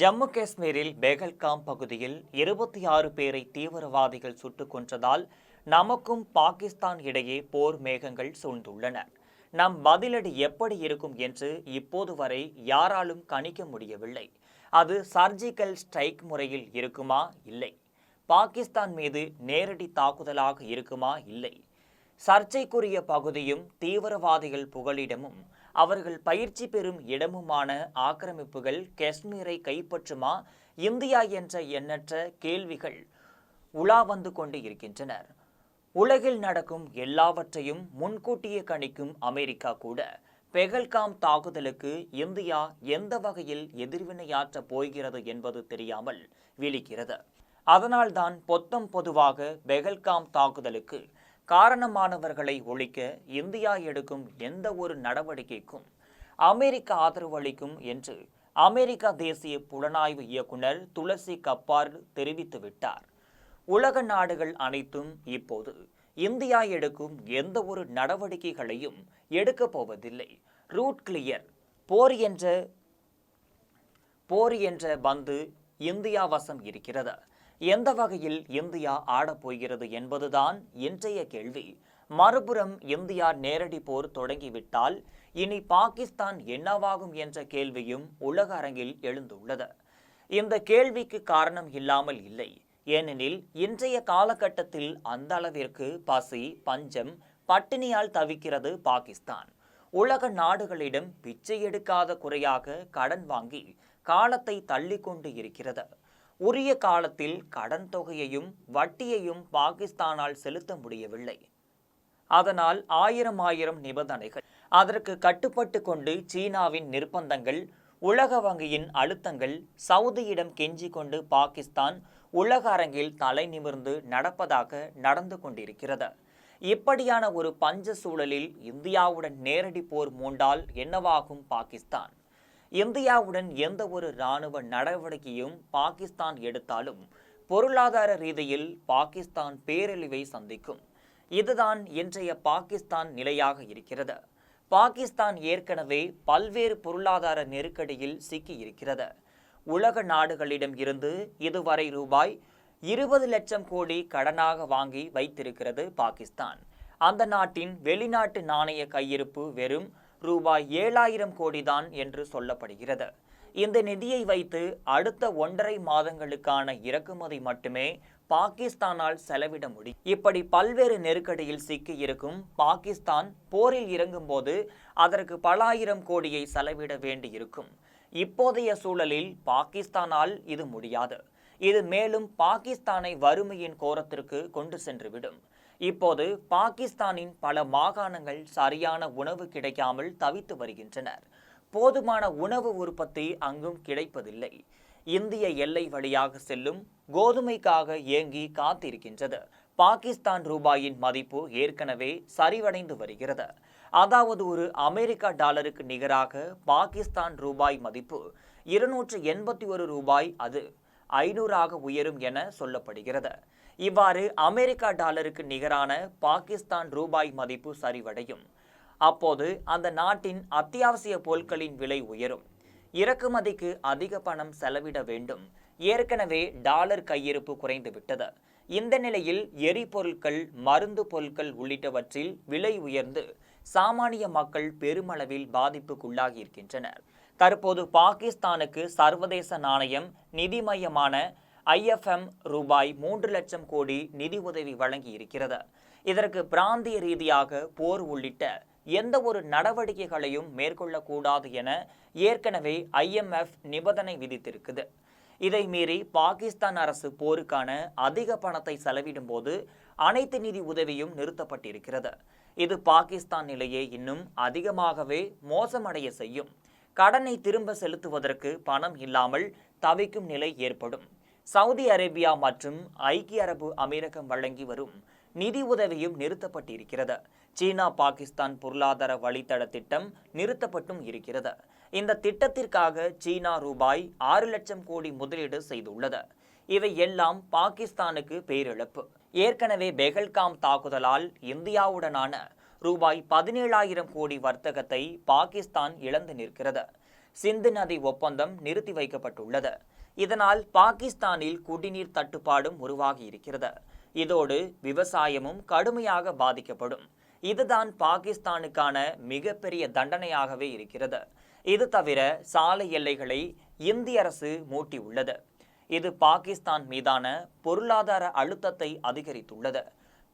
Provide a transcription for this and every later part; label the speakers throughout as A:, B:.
A: ஜம்மு காஷ்மீரில் பெஹல்காம் பகுதியில் 26 பேரை தீவிரவாதிகள் சுட்டுக் கொன்றதால் நமக்கும் பாகிஸ்தான் இடையே போர் மேகங்கள் சூழ்ந்துள்ளன. நம் பதிலடி எப்படி இருக்கும் என்று இப்போது வரை யாராலும் கணிக்க முடியவில்லை. அது சர்ஜிக்கல் ஸ்ட்ரைக் முறையில் இருக்குமா, இல்லை பாகிஸ்தான் மீது நேரடி தாக்குதலாக இருக்குமா, இல்லை சர்ச்சைக்குரிய பகுதியும் தீவிரவாதிகள் புகலிடமும் அவர்கள் பயிற்சி பெறும் இடமுமான ஆக்கிரமிப்புகள் காஷ்மீரை கைப்பற்றுமா இந்தியா என்ற எண்ணற்ற கேள்விகள் உலா வந்து கொண்டு இருக்கின்றனர். உலகில் நடக்கும் எல்லாவற்றையும் முன்கூட்டியே கணிக்கும் அமெரிக்கா கூட பெஹல்காம் தாக்குதலுக்கு இந்தியா எந்த வகையில் எதிர்வினையாற்ற போகிறது என்பது தெரியாமல் விழிக்கிறது. அதனால்தான் பொதுவாக பெஹல்காம் தாக்குதலுக்கு காரணமானவர்களை ஒழிக்க இந்தியா எடுக்கும் எந்த ஒரு நடவடிக்கைக்கும் அமெரிக்கா ஆதரவு அளிக்கும் என்று அமெரிக்கா தேசிய புலனாய்வு இயக்குனர் துளசி கப்பார்ட் தெரிவித்துவிட்டார். உலக நாடுகள் அனைத்தும் இப்போது இந்தியா எடுக்கும் எந்த ஒரு நடவடிக்கைகளையும் எடுக்கப் போவதில்லை. ரூட் கிளியர், போர் என்ற பந்து இந்தியா வசம் இருக்கிறது. எந்த வகையில் இந்தியா ஆடப்போகிறது என்பதுதான் இன்றைய கேள்வி. மறுபுறம் இந்தியா நேரடி போர் தொடங்கிவிட்டால் இனி பாகிஸ்தான் என்னவாகும் என்ற கேள்வியும் உலக அரங்கில் எழுந்துள்ளது. இந்த கேள்விக்கு காரணம் இல்லாமல் இல்லை. ஏனெனில் இன்றைய காலகட்டத்தில் அந்த அளவிற்கு பசி, பஞ்சம், பட்டினியால் தவிக்கிறது பாகிஸ்தான். உலக நாடுகளிடம் பிச்சை எடுக்காத குறையாக கடன் வாங்கி காலத்தை தள்ளி கொண்டு இருக்கிறது. உரிய காலத்தில் கடன் தொகையையும் வட்டியையும் பாகிஸ்தானால் செலுத்த முடியவில்லை. அதனால் ஆயிரம் நிபந்தனைகள், அதற்கு கட்டுப்பட்டு கொண்டு சீனாவின் நிர்பந்தங்கள், உலக வங்கியின் அழுத்தங்கள், சவுதியிடம் கெஞ்சி கொண்டு பாகிஸ்தான் உலக அரங்கில் தலை நிமிர்ந்து நடப்பதாக நடந்து கொண்டிருக்கிறது. இப்படியான ஒரு பஞ்ச சூழலில் இந்தியாவுடன் நேரடி போர் மூண்டால் என்னவாகும் பாகிஸ்தான்? இந்தியாவுடன் எந்த ஒரு இராணுவ நடவடிக்கையும் பாகிஸ்தான் எடுத்தாலும் பொருளாதார ரீதியில் பாகிஸ்தான் பேரழிவை சந்திக்கும். இதுதான் இன்றைய பாகிஸ்தான் நிலையாக இருக்கிறது. பாகிஸ்தான் ஏற்கனவே பல்வேறு பொருளாதார நெருக்கடியில் சிக்கி இருக்கிறது. உலக நாடுகளிடம் இருந்து இதுவரை ரூபாய் 20 லட்சம் கோடி கடனாக வாங்கி வைத்திருக்கிறது பாகிஸ்தான். அந்த நாட்டின் வெளிநாட்டு நாணய கையிருப்பு வெறும் ரூபாய் 7000 கோடி தான் என்று சொல்லப்படுகிறது. இந்த நிதியை வைத்து அடுத்த 1.5 மாதங்களுக்கான இறக்குமதி மட்டுமே பாகிஸ்தானால் செலவிட முடியும். இப்படி பல்வேறு நெருக்கடியில் சிக்கி இருக்கும் பாகிஸ்தான் போரில் இறங்கும் போது அதற்கு பல ஆயிரம் கோடியை செலவிட வேண்டியிருக்கும். இப்போதைய சூழலில் பாகிஸ்தானால் இது முடியாது. இது மேலும் பாகிஸ்தானை வறுமையின் கோரத்திற்கு கொண்டு சென்றுவிடும். இப்போது பாகிஸ்தானின் பல மாகாணங்கள் சரியான உணவு கிடைக்காமல் தவித்து வருகின்றனர். போதுமான உணவு உற்பத்தி அங்கும் கிடைப்பதில்லை. இந்திய எல்லை வழியாக செல்லும் கோதுமைக்காக ஏங்கி காத்திருக்கின்றது. பாகிஸ்தான் ரூபாயின் மதிப்பு ஏற்கனவே சரிவடைந்து வருகிறது. அதாவது ஒரு அமெரிக்கா டாலருக்கு நிகராக பாகிஸ்தான் ரூபாய் மதிப்பு 281 ரூபாய், அது 500 உயரும் என சொல்லப்படுகிறது. இவ்வாறு அமெரிக்கா டாலருக்கு நிகரான பாகிஸ்தான் ரூபாய் மதிப்பு சரிவடையும். அப்போது அந்த நாட்டின் அத்தியாவசிய பொருட்களின் விலை உயரும். இறக்குமதிக்கு அதிக பணம் செலவிட வேண்டும். ஏற்கனவே டாலர் கையிருப்பு குறைந்துவிட்டது. இந்த நிலையில் எரிபொருட்கள், மருந்து பொருட்கள் உள்ளிட்டவற்றில் விலை உயர்ந்து சாமானிய மக்கள் பெருமளவில் பாதிப்புக்குள்ளாகி இருக்கின்றனர். தற்போது பாகிஸ்தானுக்கு சர்வதேச நாணயம் நிதி மையமான IFM ரூபாய் 3 லட்சம் கோடி நிதி உதவி வழங்கி இருக்கிறது. இதற்கு பிராந்திய ரீதியாக போர் உள்ளிட்ட எந்த ஒரு நடவடிக்கைகளையும் மேற்கொள்ளக்கூடாது என ஏற்கனவே IMF நிபந்தனை விதித்திருக்குது. இதை மீறி பாகிஸ்தான் அரசு போருக்கான அதிக பணத்தை செலவிடும் போது அனைத்து நிதி உதவியும் நிறுத்தப்பட்டிருக்கிறது. இது பாகிஸ்தான் நிலையை இன்னும் அதிகமாகவே மோசமடைய செய்யும். கடனை திரும்ப செலுத்துவதற்கு பணம் இல்லாமல் தவிக்கும் நிலை ஏற்படும். சவுதி அரேபியா மற்றும் ஐக்கிய அரபு அமீரகம் வழங்கி வரும் நிதி உதவியும் நிறுத்தப்பட்டிருக்கிறது. சீனா பாகிஸ்தான் பொருளாதார வழித்தட திட்டம் நிறுத்தப்பட்டும் இருக்கிறது. இந்த திட்டத்திற்காக சீனா ரூபாய் 6 லட்சம் கோடி முதலீடு செய்துள்ளது. இவை எல்லாம் பாகிஸ்தானுக்கு பேரிழப்பு. ஏற்கனவே பெஹல்காம் தாக்குதலால் இந்தியாவுடனான ரூபாய் 17,000 கோடி வர்த்தகத்தை பாகிஸ்தான் இழந்து நிற்கிறது. சிந்து நதி ஒப்பந்தம் நிறுத்தி வைக்கப்பட்டுள்ளது. இதனால் பாகிஸ்தானில் குடிநீர் தட்டுப்பாடும் உருவாகி இருக்கிறது. இதோடு விவசாயமும் கடுமையாக பாதிக்கப்படும். இதுதான் பாகிஸ்தானுக்கான மிகப்பெரிய தண்டனையாகவே இருக்கிறது. இது தவிர சாலை எல்லைகளை இந்திய அரசு மூட்டியுள்ளது. இது பாகிஸ்தான் மீதான பொருளாதார அழுத்தத்தை அதிகரித்துள்ளது.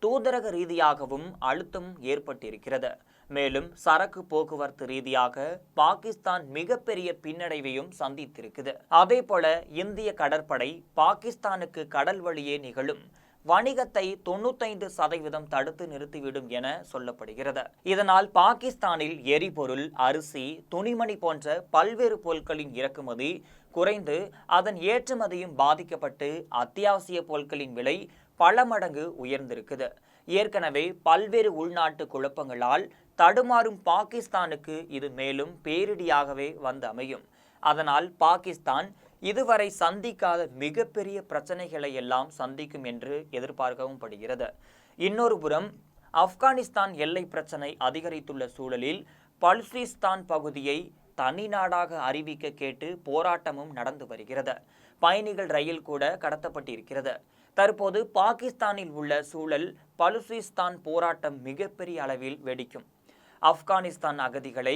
A: தூதரக ரீதியாகவும் அழுத்தம் ஏற்பட்டிருக்கிறது. மேலும் சரக்கு போக்குவரத்து ரீதியாக பாகிஸ்தான் மிகப்பெரிய பின்னடைவையும் சந்தித்திருக்குது. அதே போல இந்திய கடற்படை பாகிஸ்தானுக்கு கடல் வழியே நிகழும் வணிகத்தை 95% தடுத்து நிறுத்திவிடும் என சொல்லப்படுகிறது. இதனால் பாகிஸ்தானில் எரிபொருள், அரிசி, துணிமணி போன்ற பல்வேறு பொருட்களின் இறக்குமதி குறைந்து அதன் ஏற்றுமதியும் பாதிக்கப்பட்டு அத்தியாவசிய பொருட்களின் விலை பல மடங்கு உயர்ந்திருக்குது. ஏற்கனவே பல்வேறு உள்நாட்டு குழப்பங்களால் தடுமாறும் பாகிஸ்தானுக்கு இது மேலும் பேரிடியாகவே வந்து அமையும். அதனால் பாகிஸ்தான் இதுவரை சந்திக்காத மிகப்பெரிய பிரச்சனைகளை எல்லாம் சந்திக்கும் என்று எதிர்பார்க்கவும் படுகிறது. இன்னொரு புறம் ஆப்கானிஸ்தான் எல்லை பிரச்சனை அதிகரித்துள்ள சூழலில் பலுசிஸ்தான் பகுதியை தனி நாடாக அறிவிக்க கேட்டு போராட்டமும் நடந்து வருகிறது. பயணிகள் ரயில் கூட கடத்தப்பட்டிருக்கிறது. தற்போது பாகிஸ்தானில் உள்ள சூழல் பலுசிஸ்தான் போராட்டம் மிகப்பெரிய அளவில் வெடிக்கும். ஆப்கானிஸ்தான் அகதிகளை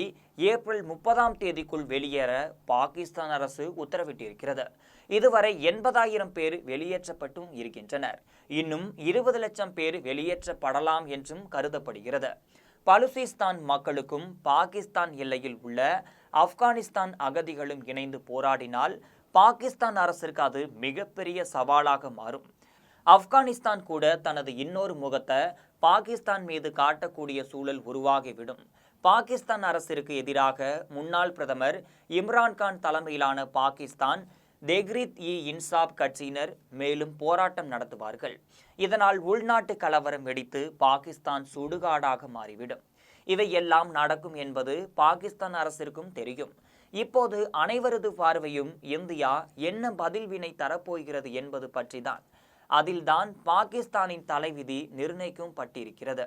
A: ஏப்ரல் 30 வெளியேற பாகிஸ்தான் அரசு உத்தரவிட்டிருக்கிறது. இதுவரை 80,000 பேர் வெளியேற்றப்பட்டும் இருக்கின்றனர். இன்னும் 20 லட்சம் பேர் வெளியேற்றப்படலாம் என்றும் கருதப்படுகிறது. பலுசிஸ்தான் மக்களுக்கும் பாகிஸ்தான் எல்லையில் உள்ள ஆப்கானிஸ்தான் அகதிகளும் இணைந்து போராடினால் பாகிஸ்தான் அரசிற்கு அது மிகப்பெரிய சவாலாக மாறும். ஆப்கானிஸ்தான் கூட தனது இன்னொரு முகத்தை பாகிஸ்தான் மீது காட்டக்கூடிய சூழல் உருவாகிவிடும். பாகிஸ்தான் அரசிற்கு எதிராக முன்னாள் பிரதமர் இம்ரான்கான் தலைமையிலான பாகிஸ்தான் தெஹ்ரீக்-இ-இன்சாப் கட்சியினர் மேலும் போராட்டம் நடத்துவார்கள். இதனால் உள்நாட்டு கலவரம் வெடித்து பாகிஸ்தான் சுடுகாடாக மாறிவிடும். இவையெல்லாம் நடக்கும் என்பது பாகிஸ்தான் அரசிற்கும் தெரியும். இப்போது அனைவரது பார்வையும் இந்தியா என்ன பதில்வினை தரப்போகிறது என்பது பற்றிதான். அதில்தான் பாகிஸ்தானின் தலைவிதி நிர்ணயிக்கும் பட்டிருக்கிறது.